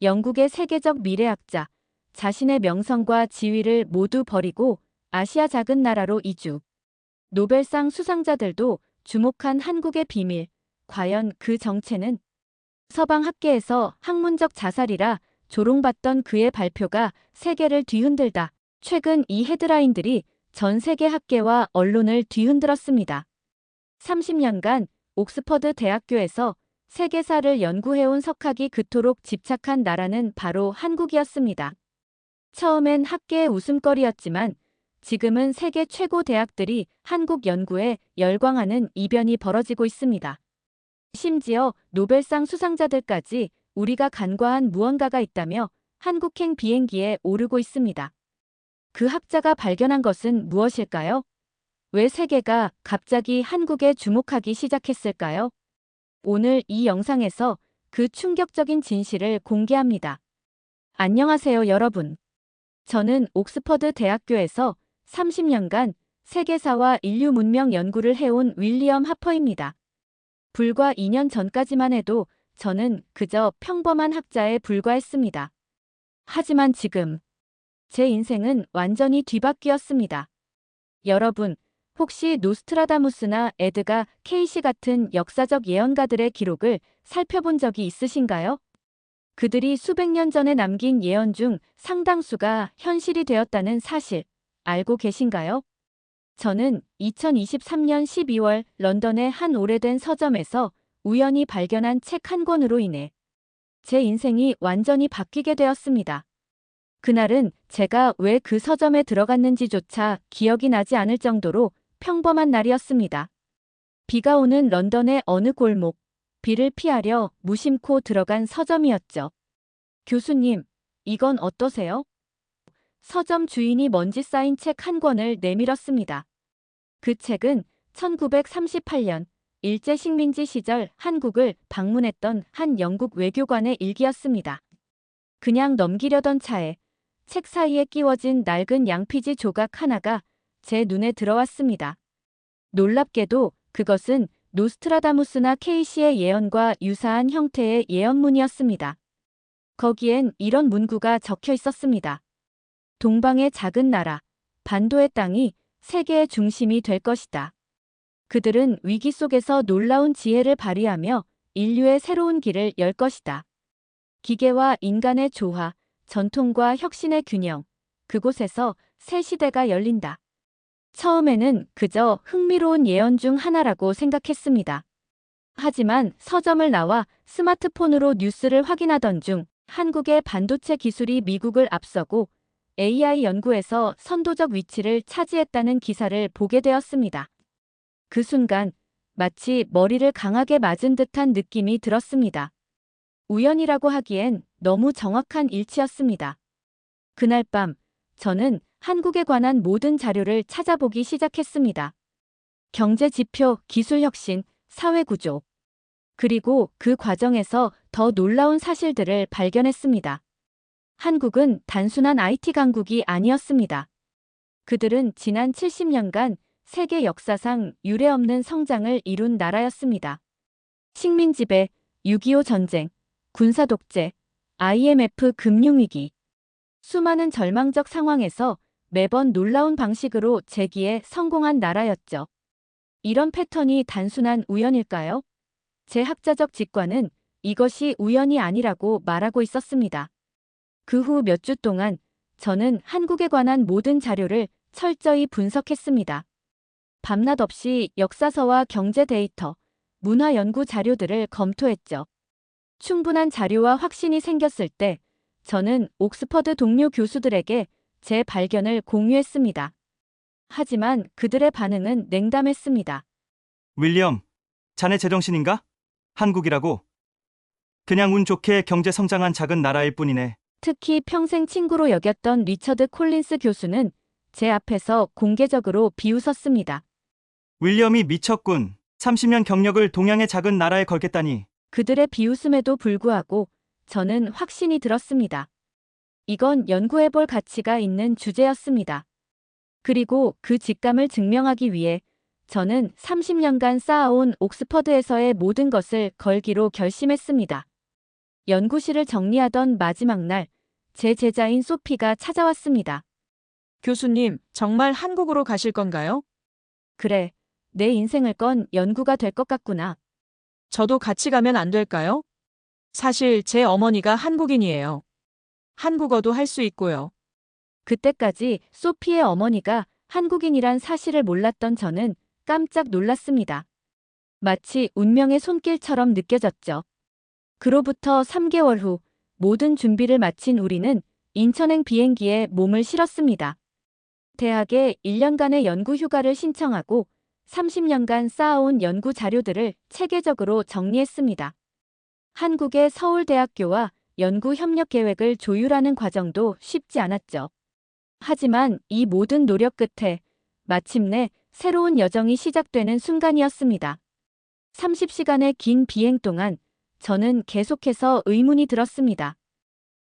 영국의 세계적 미래학자, 자신의 명성과 지위를 모두 버리고 아시아 작은 나라로 이주. 노벨상 수상자들도 주목한 한국의 비밀. 과연 그 정체는? 서방 학계에서 학문적 자살이라 조롱받던 그의 발표가 세계를 뒤흔들다. 최근 이 헤드라인들이 전 세계 학계와 언론을 뒤흔들었습니다. 30년간 옥스퍼드 대학교에서 세계사를 연구해온 석학이 그토록 집착한 나라는 바로 한국이었습니다. 처음엔 학계의 웃음거리였지만 지금은 세계 최고 대학들이 한국 연구에 열광하는 이변이 벌어지고 있습니다. 심지어 노벨상 수상자들까지 우리가 간과한 무언가가 있다며 한국행 비행기에 오르고 있습니다. 그 학자가 발견한 것은 무엇일까요? 왜 세계가 갑자기 한국에 주목하기 시작했을까요? 오늘 이 영상에서 그 충격적인 진실을 공개합니다. 안녕하세요, 여러분. 저는 옥스퍼드 대학교에서 30년간 세계사와 인류 문명 연구를 해온 윌리엄 하퍼입니다. 불과 2년 전까지만 해도 저는 그저 평범한 학자에 불과했습니다. 하지만 지금 제 인생은 완전히 뒤바뀌었습니다. 여러분, 혹시 노스트라다무스나 에드가 케이시 같은 역사적 예언가들의 기록을 살펴본 적이 있으신가요? 그들이 수백 년 전에 남긴 예언 중 상당수가 현실이 되었다는 사실 알고 계신가요? 저는 2023년 12월 런던의 한 오래된 서점에서 우연히 발견한 책 한 권으로 인해 제 인생이 완전히 바뀌게 되었습니다. 그날은 제가 왜 그 서점에 들어갔는지조차 기억이 나지 않을 정도로 평범한 날이었습니다. 비가 오는 런던의 어느 골목, 비를 피하려 무심코 들어간 서점이었죠. 교수님, 이건 어떠세요? 서점 주인이 먼지 쌓인 책 한 권을 내밀었습니다. 그 책은 1938년 일제식민지 시절 한국을 방문했던 한 영국 외교관의 일기였습니다. 그냥 넘기려던 차에 책 사이에 끼워진 낡은 양피지 조각 하나가 제 눈에 들어왔습니다. 놀랍게도 그것은 노스트라다무스나 케이시의 예언과 유사한 형태의 예언문이었습니다. 거기엔 이런 문구가 적혀 있었습니다. 동방의 작은 나라, 반도의 땅이 세계의 중심이 될 것이다. 그들은 위기 속에서 놀라운 지혜를 발휘하며 인류의 새로운 길을 열 것이다. 기계와 인간의 조화, 전통과 혁신의 균형, 그곳에서 새 시대가 열린다. 처음에는 그저 흥미로운 예언 중 하나라고 생각했습니다. 하지만 서점을 나와 스마트폰으로 뉴스를 확인하던 중 한국의 반도체 기술이 미국을 앞서고 AI 연구에서 선도적 위치를 차지했다는 기사를 보게 되었습니다. 그 순간 마치 머리를 강하게 맞은 듯한 느낌이 들었습니다. 우연이라고 하기엔 너무 정확한 일치였습니다. 그날 밤 저는 한국에 관한 모든 자료를 찾아보기 시작했습니다. 경제 지표, 기술 혁신, 사회 구조. 그리고 그 과정에서 더 놀라운 사실들을 발견했습니다. 한국은 단순한 IT 강국이 아니었습니다. 그들은 지난 70년간 세계 역사상 유례없는 성장을 이룬 나라였습니다. 식민 지배, 6.25 전쟁, 군사 독재, IMF 금융위기. 수많은 절망적 상황에서 매번 놀라운 방식으로 재기에 성공한 나라였죠. 이런 패턴이 단순한 우연일까요? 제 학자적 직관은 이것이 우연이 아니라고 말하고 있었습니다. 그 후 몇 주 동안 저는 한국에 관한 모든 자료를 철저히 분석했습니다. 밤낮 없이 역사서와 경제 데이터, 문화 연구 자료들을 검토했죠. 충분한 자료와 확신이 생겼을 때 저는 옥스퍼드 동료 교수들에게 제 발견을 공유했습니다. 하지만 그들의 반응은 냉담했습니다. 윌리엄, 자네 제정신인가? 한국이라고? 그냥 운 좋게 경제 성장한 작은 나라일 뿐이네. 특히 평생 친구로 여겼던 리처드 콜린스 교수는 제 앞에서 공개적으로 비웃었습니다. 윌리엄이 미쳤군. 30년 경력을 동양의 작은 나라에 걸겠다니. 그들의 비웃음에도 불구하고 저는 확신이 들었습니다. 이건 연구해볼 가치가 있는 주제였습니다. 그리고 그 직감을 증명하기 위해 저는 30년간 쌓아온 옥스퍼드에서의 모든 것을 걸기로 결심했습니다. 연구실을 정리하던 마지막 날, 제 제자인 소피가 찾아왔습니다. 교수님, 정말 한국으로 가실 건가요? 그래, 내 인생을 건 연구가 될 것 같구나. 저도 같이 가면 안 될까요? 사실 제 어머니가 한국인이에요. 한국어도 할 수 있고요. 그때까지 소피의 어머니가 한국인이란 사실을 몰랐던 저는 깜짝 놀랐습니다. 마치 운명의 손길처럼 느껴졌죠. 그로부터 3개월 후 모든 준비를 마친 우리는 인천행 비행기에 몸을 실었습니다. 대학에 1년간의 연구 휴가를 신청하고 30년간 쌓아온 연구 자료들을 체계적으로 정리했습니다. 한국의 서울대학교와 연구 협력 계획을 조율하는 과정도 쉽지 않았죠. 하지만 이 모든 노력 끝에 마침내 새로운 여정이 시작되는 순간이었습니다. 30시간의 긴 비행 동안 저는 계속해서 의문이 들었습니다.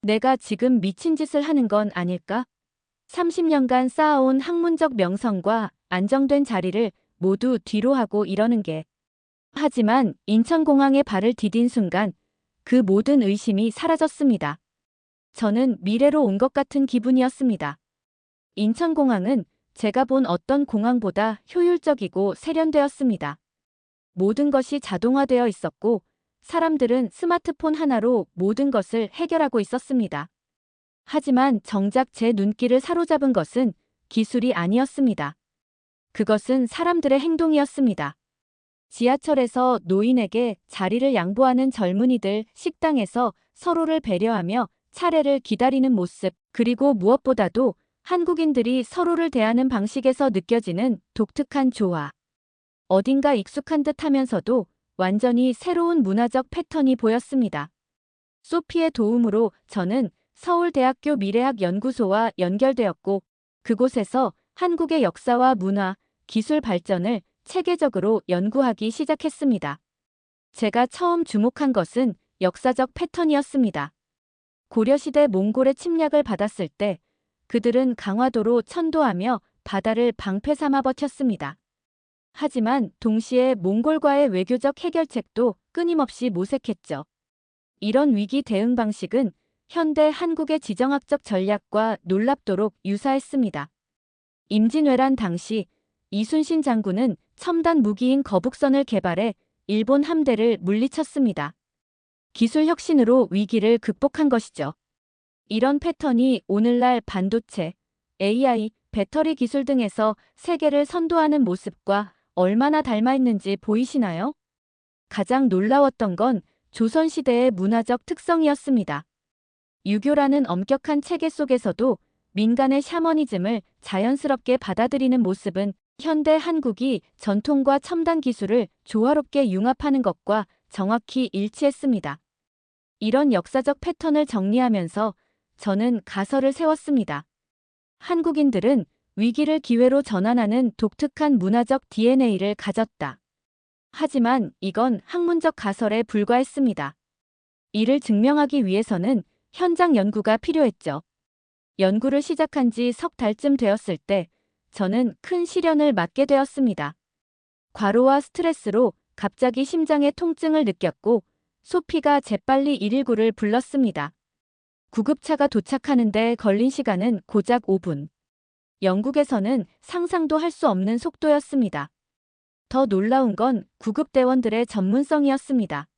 내가 지금 미친 짓을 하는 건 아닐까? 30년간 쌓아온 학문적 명성과 안정된 자리를 모두 뒤로 하고 이러는 게. 하지만 인천공항에 발을 디딘 순간 그 모든 의심이 사라졌습니다. 저는 미래로 온 것 같은 기분이었습니다. 인천공항은 제가 본 어떤 공항보다 효율적이고 세련되었습니다. 모든 것이 자동화되어 있었고 사람들은 스마트폰 하나로 모든 것을 해결하고 있었습니다. 하지만 정작 제 눈길을 사로잡은 것은 기술이 아니었습니다. 그것은 사람들의 행동이었습니다. 지하철에서 노인에게 자리를 양보하는 젊은이들, 식당에서 서로를 배려하며 차례를 기다리는 모습, 그리고 무엇보다도 한국인들이 서로를 대하는 방식에서 느껴지는 독특한 조화. 어딘가 익숙한 듯 하면서도 완전히 새로운 문화적 패턴이 보였습니다. 소피의 도움으로 저는 서울대학교 미래학연구소와 연결되었고 그곳에서 한국의 역사와 문화, 기술 발전을 체계적으로 연구하기 시작했습니다. 제가 처음 주목한 것은 역사적 패턴이었습니다. 고려시대 몽골의 침략을 받았을 때 그들은 강화도로 천도하며 바다를 방패 삼아 버텼습니다. 하지만 동시에 몽골과의 외교적 해결책도 끊임없이 모색했죠. 이런 위기 대응 방식은 현대 한국의 지정학적 전략과 놀랍도록 유사했습니다. 임진왜란 당시 이순신 장군은 첨단 무기인 거북선을 개발해 일본 함대를 물리쳤습니다. 기술 혁신으로 위기를 극복한 것이죠. 이런 패턴이 오늘날 반도체, AI, 배터리 기술 등에서 세계를 선도하는 모습과 얼마나 닮아 있는지 보이시나요? 가장 놀라웠던 건 조선시대의 문화적 특성이었습니다. 유교라는 엄격한 체계 속에서도 민간의 샤머니즘을 자연스럽게 받아들이는 모습은 현대 한국이 전통과 첨단 기술을 조화롭게 융합하는 것과 정확히 일치했습니다. 이런 역사적 패턴을 정리하면서 저는 가설을 세웠습니다. 한국인들은 위기를 기회로 전환하는 독특한 문화적 DNA를 가졌다. 하지만 이건 학문적 가설에 불과했습니다. 이를 증명하기 위해서는 현장 연구가 필요했죠. 연구를 시작한 지 석 달쯤 되었을 때 저는 큰 시련을 맞게 되었습니다. 과로와 스트레스로 갑자기 심장의 통증을 느꼈고 소피가 재빨리 119를 불렀습니다. 구급차가 도착하는데 걸린 시간은 고작 5분. 영국에서는 상상도 할 수 없는 속도였습니다. 더 놀라운 건 구급대원들의 전문성이었습니다.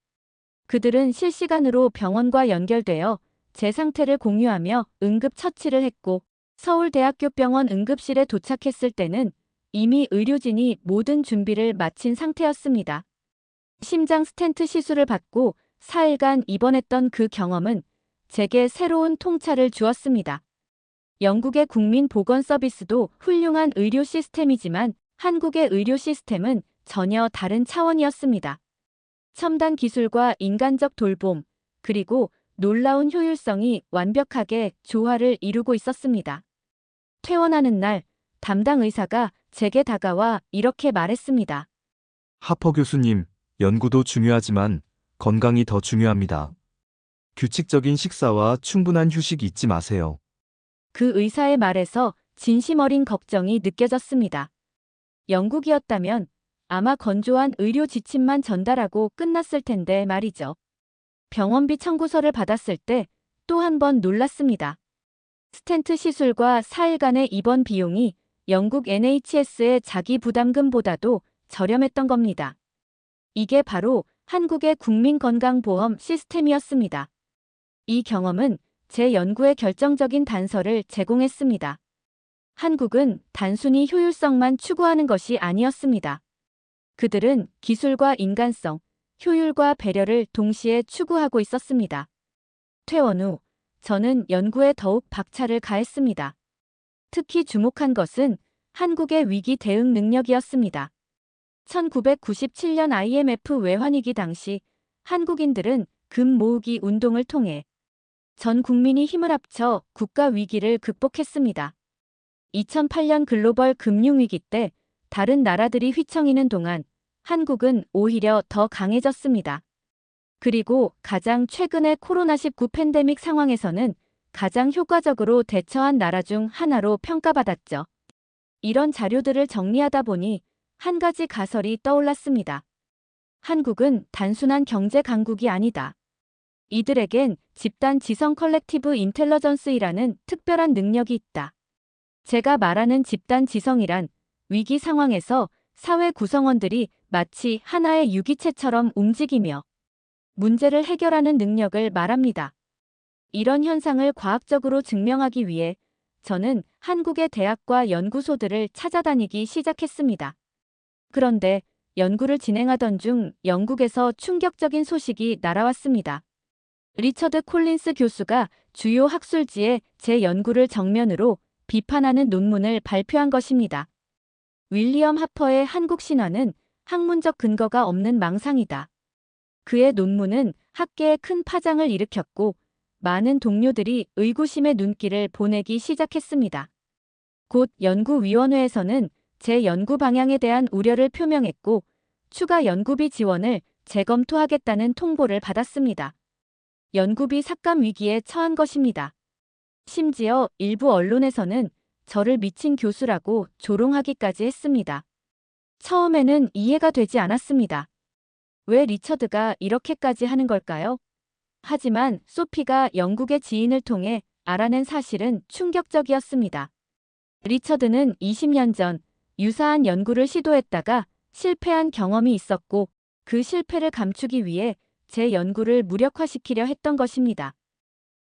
그들은 실시간으로 병원과 연결되어 제 상태를 공유하며 응급처치를 했고 서울대학교 병원 응급실에 도착했을 때는 이미 의료진이 모든 준비를 마친 상태였습니다. 심장 스텐트 시술을 받고 4일간 입원했던 그 경험은 제게 새로운 통찰을 주었습니다. 영국의 국민 보건 서비스도 훌륭한 의료 시스템이지만 한국의 의료 시스템은 전혀 다른 차원이었습니다. 첨단 기술과 인간적 돌봄, 그리고 놀라운 효율성이 완벽하게 조화를 이루고 있었습니다. 퇴원하는 날, 담당 의사가 제게 다가와 이렇게 말했습니다. 하퍼 교수님, 연구도 중요하지만 건강이 더 중요합니다. 규칙적인 식사와 충분한 휴식 잊지 마세요. 그 의사의 말에서 진심 어린 걱정이 느껴졌습니다. 영국이었다면 아마 건조한 의료 지침만 전달하고 끝났을 텐데 말이죠. 병원비 청구서를 받았을 때 또 한 번 놀랐습니다. 스텐트 시술과 4일간의 입원 비용이 영국 NHS의 자기 부담금보다도 저렴했던 겁니다. 이게 바로 한국의 국민건강보험 시스템이었습니다. 이 경험은 제 연구의 결정적인 단서를 제공했습니다. 한국은 단순히 효율성만 추구하는 것이 아니었습니다. 그들은 기술과 인간성, 효율과 배려를 동시에 추구하고 있었습니다. 퇴원 후 저는 연구에 더욱 박차를 가했습니다. 특히 주목한 것은 한국의 위기 대응 능력이었습니다. 1997년 IMF 외환위기 당시 한국인들은 금 모으기 운동을 통해 전 국민이 힘을 합쳐 국가 위기를 극복했습니다. 2008년 글로벌 금융위기 때 다른 나라들이 휘청이는 동안 한국은 오히려 더 강해졌습니다. 그리고 가장 최근의 코로나19 팬데믹 상황에서는 가장 효과적으로 대처한 나라 중 하나로 평가받았죠. 이런 자료들을 정리하다 보니 한 가지 가설이 떠올랐습니다. 한국은 단순한 경제 강국이 아니다. 이들에겐 집단 지성 컬렉티브 인텔리전스이라는 특별한 능력이 있다. 제가 말하는 집단 지성이란 위기 상황에서 사회 구성원들이 마치 하나의 유기체처럼 움직이며 문제를 해결하는 능력을 말합니다. 이런 현상을 과학적으로 증명하기 위해 저는 한국의 대학과 연구소들을 찾아다니기 시작했습니다. 그런데 연구를 진행하던 중 영국에서 충격적인 소식이 날아왔습니다. 리처드 콜린스 교수가 주요 학술지에 제 연구를 정면으로 비판하는 논문을 발표한 것입니다. 윌리엄 하퍼의 한국 신화는 학문적 근거가 없는 망상이다. 그의 논문은 학계에 큰 파장을 일으켰고 많은 동료들이 의구심의 눈길을 보내기 시작했습니다. 곧 연구위원회에서는 제 연구 방향에 대한 우려를 표명했고 추가 연구비 지원을 재검토하겠다는 통보를 받았습니다. 연구비 삭감 위기에 처한 것입니다. 심지어 일부 언론에서는 저를 미친 교수라고 조롱하기까지 했습니다. 처음에는 이해가 되지 않았습니다. 왜 리처드가 이렇게까지 하는 걸까요? 하지만 소피가 영국의 지인을 통해 알아낸 사실은 충격적이었습니다. 리처드는 20년 전 유사한 연구를 시도했다가 실패한 경험이 있었고 그 실패를 감추기 위해 제 연구를 무력화시키려 했던 것입니다.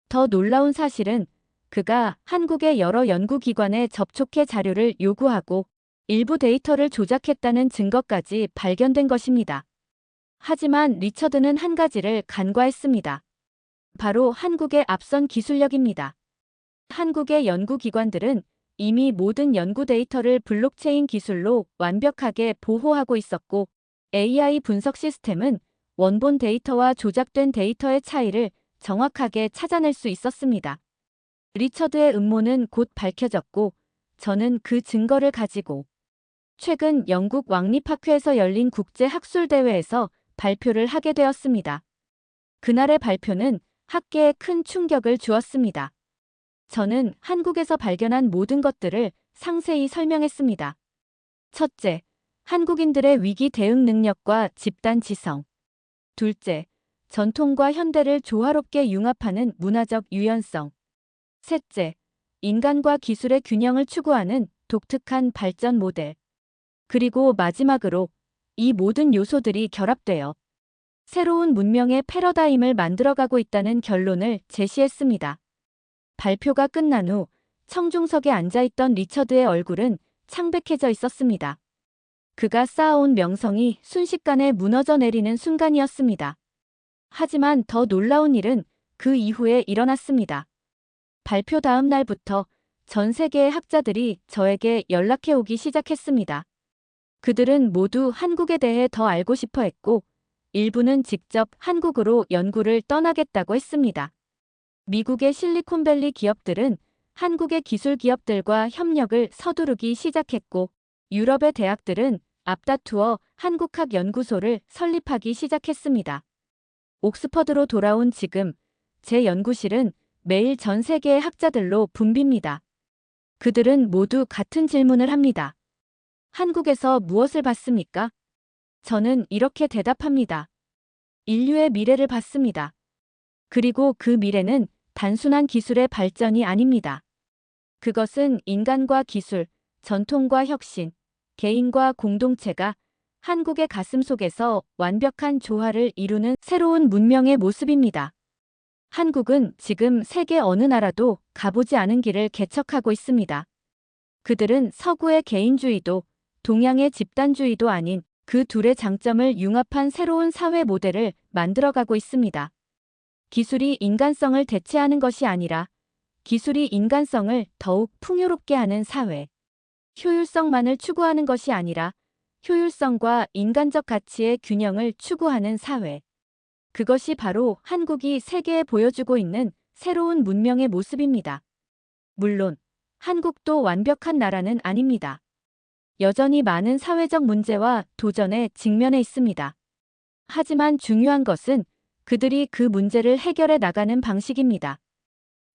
더 놀라운 사실은 그가 한국의 여러 연구기관에 접촉해 자료를 요구하고 일부 데이터를 조작했다는 증거까지 발견된 것입니다. 하지만 리처드는 한 가지를 간과했습니다. 바로 한국의 앞선 기술력입니다. 한국의 연구기관들은 이미 모든 연구 데이터를 블록체인 기술로 완벽하게 보호하고 있었고 AI 분석 시스템은 원본 데이터와 조작된 데이터의 차이를 정확하게 찾아낼 수 있었습니다. 리처드의 음모는 곧 밝혀졌고 저는 그 증거를 가지고 최근 영국 왕립학회에서 열린 국제학술대회에서 발표를 하게 되었습니다. 그날의 발표는 학계에 큰 충격을 주었습니다. 저는 한국에서 발견한 모든 것들을 상세히 설명했습니다. 첫째, 한국인들의 위기 대응 능력과 집단 지성. 둘째, 전통과 현대를 조화롭게 융합하는 문화적 유연성. 셋째, 인간과 기술의 균형을 추구하는 독특한 발전 모델. 그리고 마지막으로 이 모든 요소들이 결합되어 새로운 문명의 패러다임을 만들어가고 있다는 결론을 제시했습니다. 발표가 끝난 후 청중석에 앉아있던 리처드의 얼굴은 창백해져 있었습니다. 그가 쌓아온 명성이 순식간에 무너져 내리는 순간이었습니다. 하지만 더 놀라운 일은 그 이후에 일어났습니다. 발표 다음 날부터 전 세계의 학자들이 저에게 연락해 오기 시작했습니다. 그들은 모두 한국에 대해 더 알고 싶어 했고 일부는 직접 한국으로 연구를 떠나겠다고 했습니다. 미국의 실리콘밸리 기업들은 한국의 기술 기업들과 협력을 서두르기 시작했고 유럽의 대학들은 앞다투어 한국학 연구소를 설립하기 시작했습니다. 옥스퍼드로 돌아온 지금 제 연구실은 매일 전 세계의 학자들로 붐빕니다. 그들은 모두 같은 질문을 합니다. 한국에서 무엇을 봤습니까? 저는 이렇게 대답합니다. 인류의 미래를 봤습니다. 그리고 그 미래는 단순한 기술의 발전이 아닙니다. 그것은 인간과 기술, 전통과 혁신, 개인과 공동체가 한국의 가슴속에서 완벽한 조화를 이루는 새로운 문명의 모습입니다. 한국은 지금 세계 어느 나라도 가보지 않은 길을 개척하고 있습니다. 그들은 서구의 개인주의도 동양의 집단주의도 아닌 그 둘의 장점을 융합한 새로운 사회 모델을 만들어가고 있습니다. 기술이 인간성을 대체하는 것이 아니라 기술이 인간성을 더욱 풍요롭게 하는 사회. 효율성만을 추구하는 것이 아니라 효율성과 인간적 가치의 균형을 추구하는 사회. 그것이 바로 한국이 세계에 보여주고 있는 새로운 문명의 모습입니다. 물론 한국도 완벽한 나라는 아닙니다. 여전히 많은 사회적 문제와 도전에 직면해 있습니다. 하지만 중요한 것은 그들이 그 문제를 해결해 나가는 방식입니다.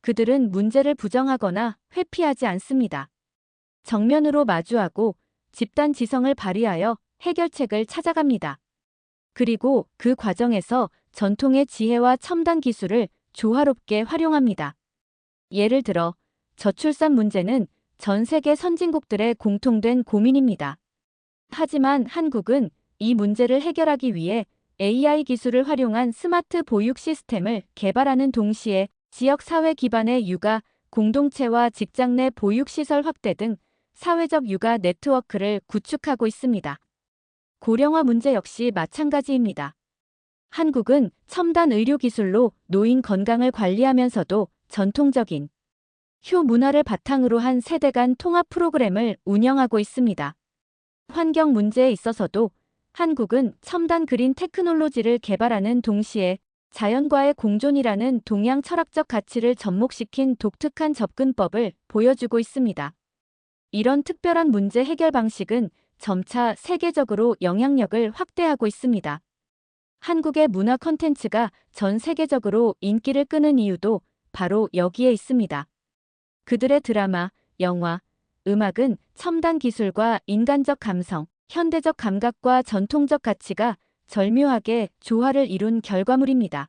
그들은 문제를 부정하거나 회피하지 않습니다. 정면으로 마주하고 집단 지성을 발휘하여 해결책을 찾아갑니다. 그리고 그 과정에서 전통의 지혜와 첨단 기술을 조화롭게 활용합니다. 예를 들어 저출산 문제는 전 세계 선진국들의 공통된 고민입니다. 하지만 한국은 이 문제를 해결하기 위해 AI 기술을 활용한 스마트 보육 시스템을 개발하는 동시에 지역 사회 기반의 육아, 공동체와 직장 내 보육시설 확대 등 사회적 육아 네트워크를 구축하고 있습니다. 고령화 문제 역시 마찬가지입니다. 한국은 첨단 의료 기술로 노인 건강을 관리하면서도 전통적인 효 문화를 바탕으로 한 세대 간 통합 프로그램을 운영하고 있습니다. 환경 문제에 있어서도 한국은 첨단 그린 테크놀로지를 개발하는 동시에 자연과의 공존이라는 동양 철학적 가치를 접목시킨 독특한 접근법을 보여주고 있습니다. 이런 특별한 문제 해결 방식은 점차 세계적으로 영향력을 확대하고 있습니다. 한국의 문화 콘텐츠가 전 세계적으로 인기를 끄는 이유도 바로 여기에 있습니다. 그들의 드라마, 영화, 음악은 첨단 기술과 인간적 감성, 현대적 감각과 전통적 가치가 절묘하게 조화를 이룬 결과물입니다.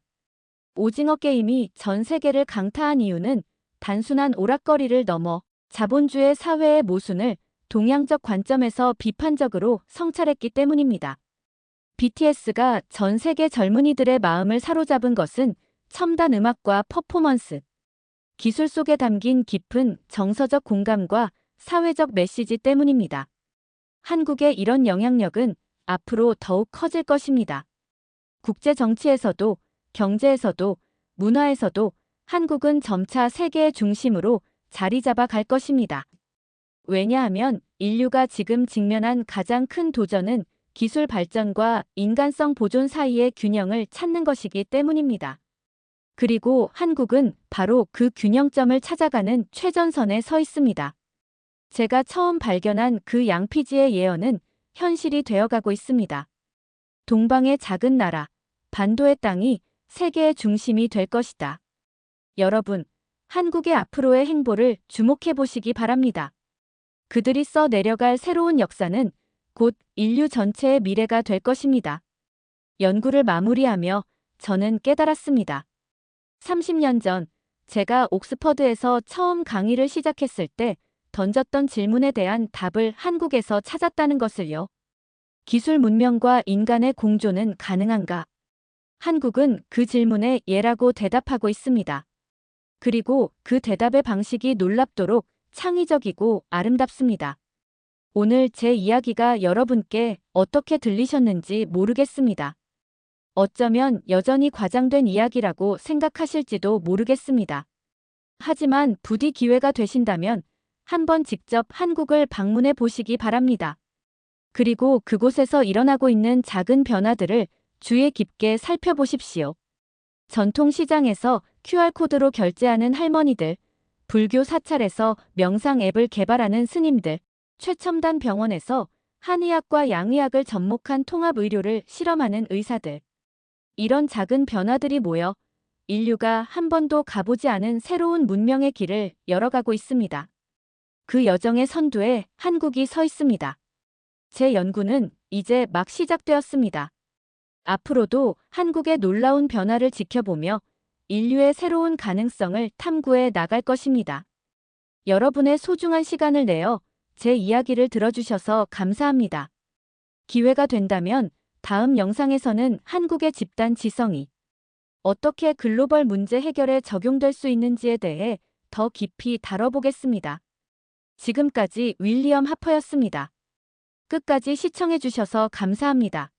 오징어 게임이 전 세계를 강타한 이유는 단순한 오락거리를 넘어 자본주의 사회의 모순을 동양적 관점에서 비판적으로 성찰했기 때문입니다. BTS가 전 세계 젊은이들의 마음을 사로잡은 것은 첨단 음악과 퍼포먼스, 기술 속에 담긴 깊은 정서적 공감과 사회적 메시지 때문입니다. 한국의 이런 영향력은 앞으로 더욱 커질 것입니다. 국제 정치에서도, 경제에서도, 문화에서도 한국은 점차 세계의 중심으로 자리 잡아 갈 것입니다. 왜냐하면 인류가 지금 직면한 가장 큰 도전은 기술 발전과 인간성 보존 사이의 균형을 찾는 것이기 때문입니다. 그리고 한국은 바로 그 균형점을 찾아가는 최전선에 서 있습니다. 제가 처음 발견한 그 양피지의 예언은 현실이 되어가고 있습니다. 동방의 작은 나라, 반도의 땅이 세계의 중심이 될 것이다. 여러분, 한국의 앞으로의 행보를 주목해 보시기 바랍니다. 그들이 써 내려갈 새로운 역사는 곧 인류 전체의 미래가 될 것입니다. 연구를 마무리하며 저는 깨달았습니다. 30년 전 제가 옥스퍼드에서 처음 강의를 시작했을 때 던졌던 질문에 대한 답을 한국에서 찾았다는 것을요. 기술 문명과 인간의 공존은 가능한가? 한국은 그 질문에 예라고 대답하고 있습니다. 그리고 그 대답의 방식이 놀랍도록 창의적이고 아름답습니다. 오늘 제 이야기가 여러분께 어떻게 들리셨는지 모르겠습니다. 어쩌면 여전히 과장된 이야기라고 생각하실지도 모르겠습니다. 하지만 부디 기회가 되신다면 한번 직접 한국을 방문해 보시기 바랍니다. 그리고 그곳에서 일어나고 있는 작은 변화들을 주의 깊게 살펴보십시오. 전통시장에서 QR코드로 결제하는 할머니들, 불교 사찰에서 명상 앱을 개발하는 스님들, 최첨단 병원에서 한의학과 양의학을 접목한 통합의료를 실험하는 의사들. 이런 작은 변화들이 모여 인류가 한 번도 가보지 않은 새로운 문명의 길을 열어가고 있습니다. 그 여정의 선두에 한국이 서 있습니다. 제 연구는 이제 막 시작되었습니다. 앞으로도 한국의 놀라운 변화를 지켜보며 인류의 새로운 가능성을 탐구해 나갈 것입니다. 여러분의 소중한 시간을 내어 제 이야기를 들어주셔서 감사합니다. 기회가 된다면 다음 영상에서는 한국의 집단 지성이 어떻게 글로벌 문제 해결에 적용될 수 있는지에 대해 더 깊이 다뤄보겠습니다. 지금까지 윌리엄 하퍼였습니다. 끝까지 시청해주셔서 감사합니다.